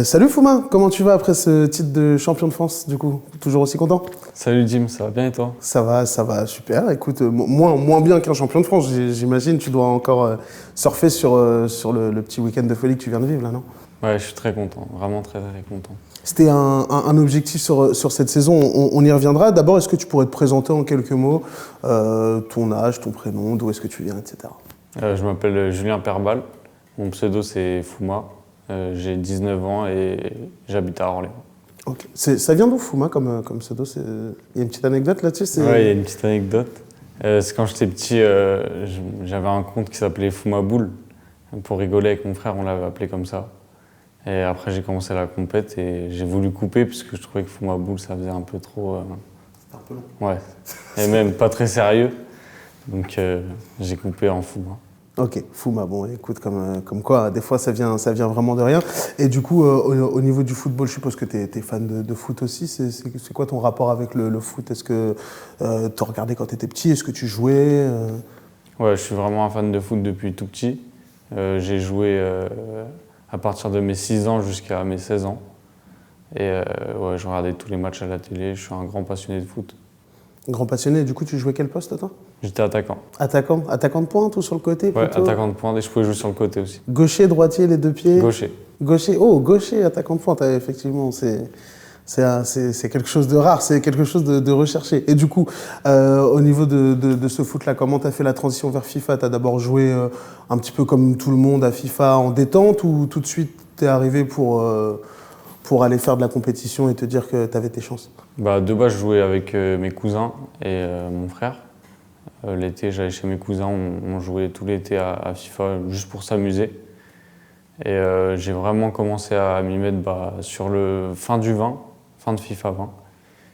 Salut Fouma, comment tu vas après ce titre de champion de France du coup? Toujours aussi content? Salut Jim, ça va bien et toi? Ça va, super. Écoute, moins bien qu'un champion de France, j'imagine. Tu dois encore surfer sur le petit week-end de folie que tu viens de vivre là, non? Ouais, je suis très content, vraiment très très content. C'était un objectif sur cette saison, on y reviendra. D'abord, est-ce que tu pourrais te présenter en quelques mots, ton âge, ton prénom, d'où est-ce que tu viens, etc. Je m'appelle Julien Perbal, mon pseudo c'est Fouma, j'ai 19 ans et j'habite à Orléans. Ok. Ça vient d'où Fouma comme pseudo? Il y a une petite anecdote là-dessus? Ouais, il y a une petite anecdote. C'est quand j'étais petit, j'avais un compte qui s'appelait Fouma Boule. Pour rigoler avec mon frère, on l'avait appelé comme ça. Et après j'ai commencé la compète et j'ai voulu couper parce que je trouvais que Fouma Boule ça faisait un peu trop... C'était un peu long. Ouais, et même pas très sérieux. Donc j'ai coupé en Fouma. Ok, Fouma, bon écoute, comme quoi, des fois ça vient vraiment de rien. Et du coup, au niveau du football, je suppose que tu es fan de foot aussi. C'est quoi ton rapport avec le foot? Est-ce que tu as regardé quand tu étais petit? Est-ce que tu jouais? Ouais, je suis vraiment un fan de foot depuis tout petit. J'ai joué à partir de mes 6 ans jusqu'à mes 16 ans. Et ouais, je regardais tous les matchs à la télé. Je suis un grand passionné de foot. Grand passionné, du coup tu jouais quel poste toi? J'étais attaquant. Attaquant de pointe ou sur le côté Ouais, plutôt? attaquant de pointe et je pouvais jouer sur le côté aussi. Gaucher, droitier, les deux pieds? Gaucher. Gaucher, attaquant de pointe, effectivement, c'est quelque chose de rare, c'est quelque chose de recherché. Et du coup, au niveau de ce foot-là, comment tu as fait la transition vers FIFA? Tu as d'abord joué un petit peu comme tout le monde à FIFA en détente ou tout de suite tu es arrivé pour aller faire de la compétition et te dire que tu avais tes chances? Bah, de base, je jouais avec mes cousins et mon frère. L'été, j'allais chez mes cousins, on jouait tout l'été à FIFA juste pour s'amuser. Et j'ai vraiment commencé à m'y mettre sur le fin de FIFA 20.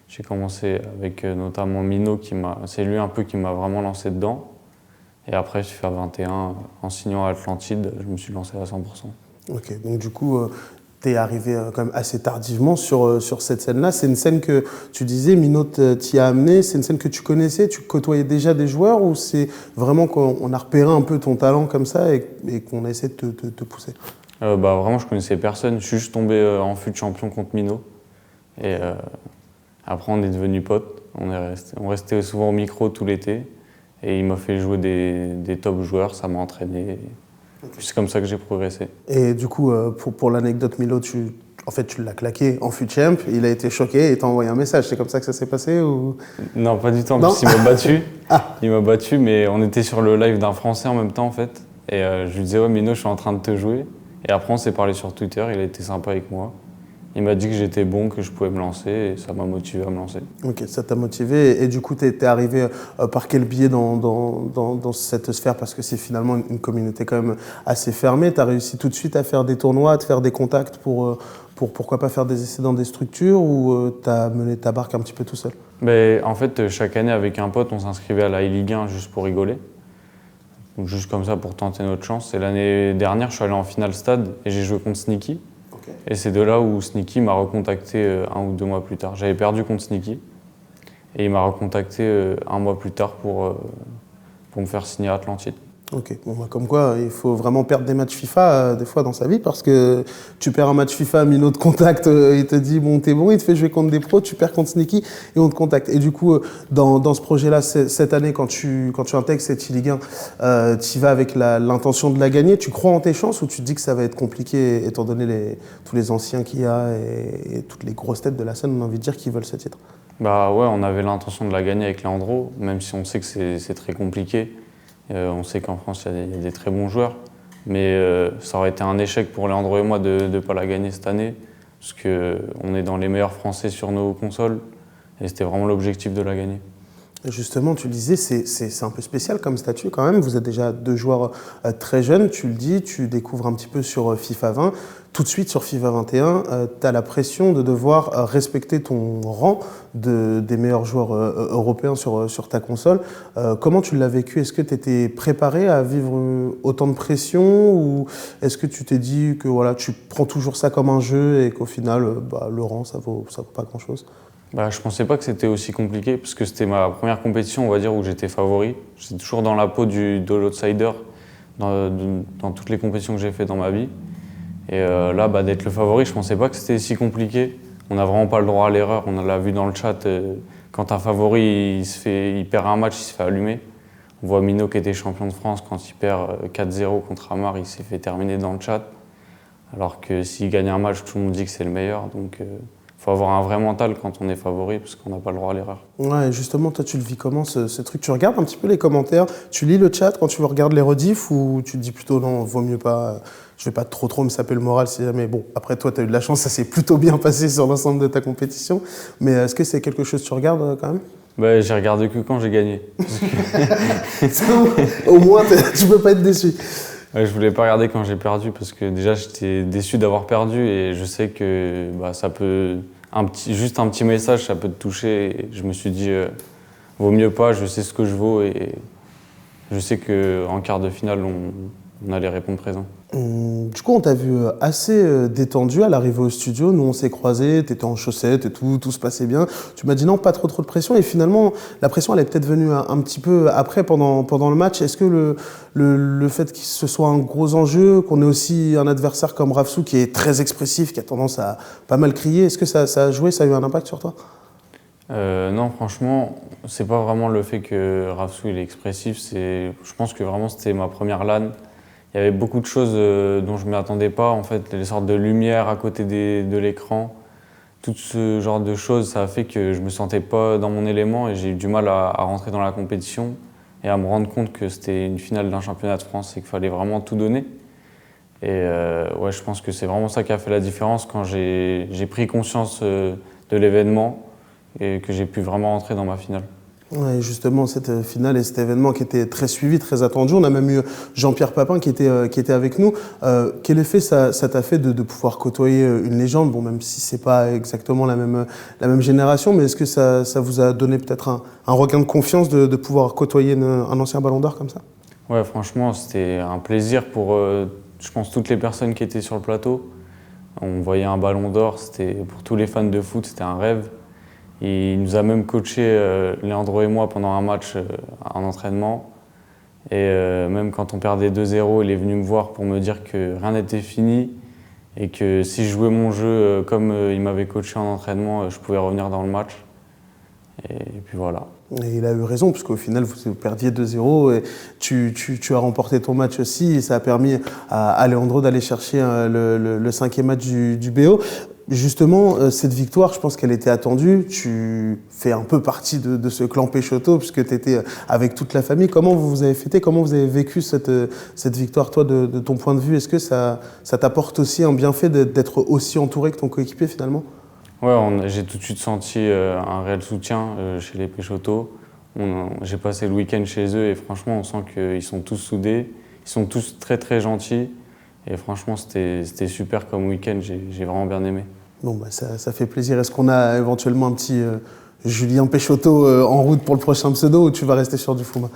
J'ai commencé avec notamment Mino, c'est lui un peu qui m'a vraiment lancé dedans. Et après, FIFA 21, en signant à Atlantide, je me suis lancé à 100%. Ok, donc du coup, tu es arrivé quand même assez tardivement sur cette scène-là. C'est une scène que tu disais, Mino t'y a amené, c'est une scène que tu connaissais, tu côtoyais déjà des joueurs ou c'est vraiment qu'on a repéré un peu ton talent comme ça et qu'on a essayé de te pousser? Vraiment, je connaissais personne. Je suis juste tombé en fut champion contre Mino. Et après, on est devenus potes. On restait souvent au micro tout l'été. Et il m'a fait jouer des top joueurs, ça m'a entraîné. Okay. C'est comme ça que j'ai progressé. Et du coup, pour l'anecdote, Milo, tu l'as claqué en fut champ, il a été choqué et t'a envoyé un message. C'est comme ça que ça s'est passé ou... Non, pas du tout. En plus, il m'a battu. Il m'a battu, mais on était sur le live d'un Français en même temps, en fait. Et je lui disais, ouais, Mino, je suis en train de te jouer. Et après, on s'est parlé sur Twitter, il a été sympa avec moi. Il m'a dit que j'étais bon, que je pouvais me lancer, et ça m'a motivé à me lancer. Ok, ça t'a motivé. Et du coup, t'es arrivé par quel biais dans cette sphère? Parce que c'est finalement une communauté quand même assez fermée. T'as réussi tout de suite à faire des tournois, à te faire des contacts pour pourquoi pas faire des essais dans des structures ou t'as mené ta barque un petit peu tout seul? En fait, chaque année, avec un pote, on s'inscrivait à la E-Ligue 1 juste pour rigoler. Donc, juste comme ça, pour tenter notre chance. Et l'année dernière, je suis allé en finale stade et j'ai joué contre Sneaky. Okay. Et c'est de là où Sneaky m'a recontacté 1 ou 2 mois plus tard. J'avais perdu contre Sneaky et il m'a recontacté 1 mois plus tard pour me faire signer à Atlantide. Ok, bon, comme quoi il faut vraiment perdre des matchs FIFA des fois dans sa vie parce que tu perds un match FIFA, Mino te contacte, il te dit bon t'es bon, il te fait jouer contre des pros, tu perds contre Sneaky et on te contacte. Et du coup dans ce projet-là, cette année quand tu intègres cette E-Ligue 1, tu y vas avec l'intention de la gagner, tu crois en tes chances ou tu te dis que ça va être compliqué étant donné tous les anciens qu'il y a et toutes les grosses têtes de la scène, on a envie de dire, qui veulent ce titre? Bah ouais, on avait l'intention de la gagner avec Leandro, même si on sait que c'est très compliqué. On sait qu'en France, il y a des très bons joueurs, mais ça aurait été un échec pour Leandro et moi de ne pas la gagner cette année, parce qu'on est dans les meilleurs Français sur nos consoles, et c'était vraiment l'objectif de la gagner. Justement, tu le disais, c'est un peu spécial comme statut quand même. Vous êtes déjà 2 joueurs très jeunes, tu le dis, tu découvres un petit peu sur FIFA 20. Tout de suite sur FIFA 21, tu as la pression de devoir respecter ton rang des meilleurs joueurs européens sur ta console. Comment tu l'as vécu? Est-ce que tu étais préparé à vivre autant de pression ou est-ce que tu t'es dit que voilà, tu prends toujours ça comme un jeu et qu'au final, le rang, ça vaut pas grand-chose? Je pensais pas que c'était aussi compliqué, parce que c'était ma première compétition, on va dire, où j'étais favori. J'étais toujours dans la peau de l'outsider dans toutes les compétitions que j'ai fait dans ma vie. Et là, d'être le favori, je ne pensais pas que c'était si compliqué. On n'a vraiment pas le droit à l'erreur. On l'a vu dans le chat, quand un favori il perd un match, il se fait allumer. On voit Minot qui était champion de France, quand il perd 4-0 contre Amar, il s'est fait terminer dans le chat. Alors que s'il gagne un match, tout le monde dit que c'est le meilleur. Donc il faut avoir un vrai mental quand on est favori, parce qu'on n'a pas le droit à l'erreur. Ouais, justement, toi, tu le vis comment ce truc? Tu regardes un petit peu les commentaires, tu lis le chat quand tu regardes les rediffs, ou tu te dis plutôt non, vaut mieux pas, je vais pas trop me saper le moral si jamais. Bon, après toi, tu as eu de la chance, ça s'est plutôt bien passé sur l'ensemble de ta compétition. Mais est-ce que c'est quelque chose que tu regardes quand même? J'ai regardé que quand j'ai gagné. Au moins, tu peux pas être déçu. Je voulais pas regarder quand j'ai perdu, parce que déjà j'étais déçu d'avoir perdu, et je sais que ça peut, juste un petit message, ça peut te toucher. Et je me suis dit, vaut mieux pas, je sais ce que je vaux, et je sais qu'en quart de finale, on allait répondre présent. Du coup, on t'a vu assez détendu à l'arrivée au studio. Nous, on s'est croisés, t'étais en chaussettes et tout se passait bien. Tu m'as dit non, pas trop de pression. Et finalement, la pression, elle est peut-être venue un petit peu après, pendant le match. Est-ce que le fait que ce soit un gros enjeu, qu'on ait aussi un adversaire comme Rafsou qui est très expressif, qui a tendance à pas mal crier, est-ce que ça a joué, ça a eu un impact sur toi? Non, franchement, c'est pas vraiment le fait que Rafsou il est expressif. Je pense que vraiment c'était ma première LAN. Il y avait beaucoup de choses dont je ne m'y attendais pas, en fait, les sortes de lumière à côté de l'écran. Tout ce genre de choses, ça a fait que je ne me sentais pas dans mon élément, et j'ai eu du mal à rentrer dans la compétition et à me rendre compte que c'était une finale d'un championnat de France et qu'il fallait vraiment tout donner. Et ouais, je pense que c'est vraiment ça qui a fait la différence quand j'ai pris conscience de l'événement et que j'ai pu vraiment rentrer dans ma finale. Ouais, justement, cette finale et cet événement qui était très suivi, très attendu. On a même eu Jean-Pierre Papin qui était avec nous. Quel effet ça t'a fait de pouvoir côtoyer une légende? Bon, même si c'est pas exactement la même génération, mais est-ce que ça vous a donné peut-être un regain de confiance de pouvoir côtoyer un ancien Ballon d'Or comme ça? Ouais, franchement, c'était un plaisir pour, je pense, toutes les personnes qui étaient sur le plateau. On voyait un Ballon d'Or, c'était pour tous les fans de foot, c'était un rêve. Il nous a même coaché, Leandro et moi, pendant un match en entraînement. Et même quand on perdait 2-0, il est venu me voir pour me dire que rien n'était fini et que si je jouais mon jeu comme il m'avait coaché en entraînement, je pouvais revenir dans le match. Et puis voilà. Et il a eu raison, puisqu'au final, vous perdiez 2-0 et tu as remporté ton match aussi. Et ça a permis à Leandro d'aller chercher le 5e match du BO. Justement, cette victoire, je pense qu'elle était attendue. Tu fais un peu partie de ce clan Peixoto, puisque tu étais avec toute la famille. Comment vous avez fêté? Comment vous avez vécu cette victoire, toi, de ton point de vue? Est-ce que ça t'apporte aussi un bienfait d'être aussi entouré que ton coéquipier, finalement? Ouais, j'ai tout de suite senti un réel soutien chez les Peixoto. J'ai passé le week-end chez eux et franchement, on sent qu'ils sont tous soudés. Ils sont tous très très gentils. Et franchement, c'était super comme week-end, j'ai vraiment bien aimé. Bon, ça fait plaisir. Est-ce qu'on a éventuellement un petit Julien Peixoto en route pour le prochain pseudo, ou tu vas rester sur du Fuma?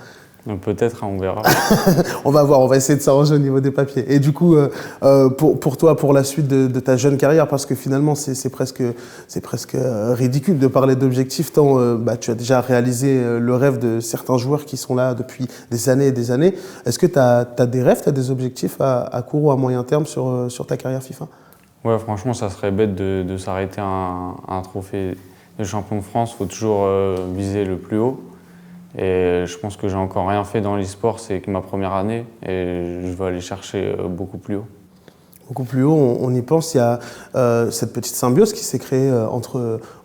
Peut-être, on verra. On va voir, on va essayer de s'arranger au niveau des papiers. Et du coup, pour toi, pour la suite de ta jeune carrière, parce que finalement, c'est presque ridicule de parler d'objectifs, tant tu as déjà réalisé le rêve de certains joueurs qui sont là depuis des années et des années. Est-ce que tu as des rêves, tu as des objectifs à court ou à moyen terme sur ta carrière FIFA? Ouais, franchement, ça serait bête de s'arrêter à un trophée de champion de France. Il faut toujours viser le plus haut. Et je pense que j'ai encore rien fait dans l'e-sport, c'est que ma première année, et je veux aller chercher beaucoup plus haut. Beaucoup plus haut, on y pense. Il y a cette petite symbiose qui s'est créée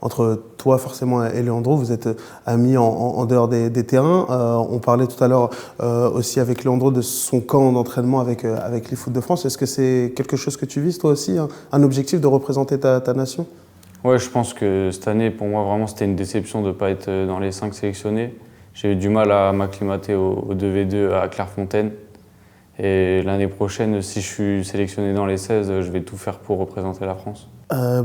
entre toi forcément et Leandro. Vous êtes amis en dehors des terrains. On parlait tout à l'heure aussi avec Leandro de son camp d'entraînement avec les Foot de France. Est-ce que c'est quelque chose que tu vises toi aussi, un objectif de représenter ta nation? Ouais, je pense que cette année, pour moi, vraiment, c'était une déception de ne pas être dans les 5 sélectionnés. J'ai eu du mal à m'acclimater au 2v2 à Clairefontaine. Et l'année prochaine, si je suis sélectionné dans les 16, je vais tout faire pour représenter la France.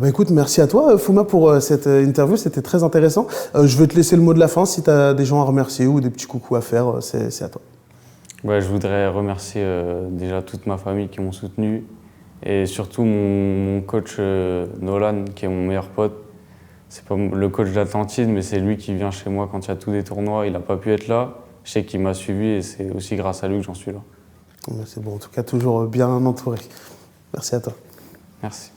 Écoute, merci à toi, Fuma, pour cette interview. C'était très intéressant. Je vais te laisser le mot de la fin. Si tu as des gens à remercier ou des petits coucous à faire, c'est à toi. Ouais, je voudrais remercier déjà toute ma famille qui m'ont soutenu et surtout mon coach Nolan, qui est mon meilleur pote. C'est pas le coach d'Atlantide, mais c'est lui qui vient chez moi quand il y a tous des tournois. Il n'a pas pu être là. Je sais qu'il m'a suivi et c'est aussi grâce à lui que j'en suis là. C'est bon, en tout cas, toujours bien entouré. Merci à toi. Merci.